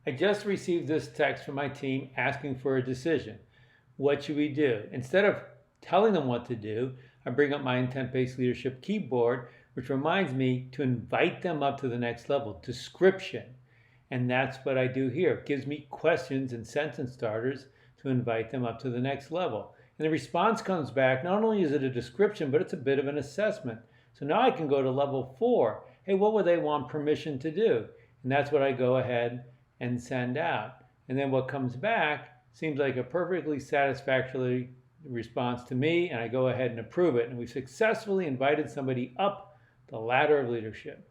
I just received this text from my team asking for a decision. What should we do? Instead of telling them what to do, I bring up my intent-based leadership keyboard, which reminds me to invite them up to the next level, description. And that's what I do here. It gives me questions and sentence starters to invite them up to the next level. And the response comes back, not only is it a description, but it's a bit of an assessment. So now I can go to level 4. Hey, what would they want permission to do? And that's what I go ahead and send out. And then what comes back seems like a perfectly satisfactory response to me, and I go ahead and approve it. And we've successfully invited somebody up the ladder of leadership.